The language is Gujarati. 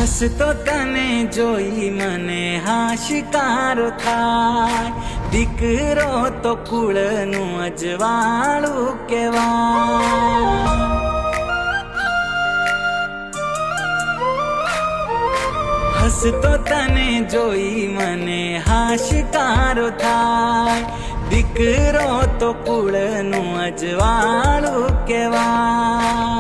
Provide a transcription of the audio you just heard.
હસતો તને જોઈ મને હાશકારો થાય, દીકરો તો કુળનું અજવાળું કહેવાય। હસતો તને જોઈ મને હાશકારો થાય, દીકરો તો કુળનું અજવાળું કહેવાય।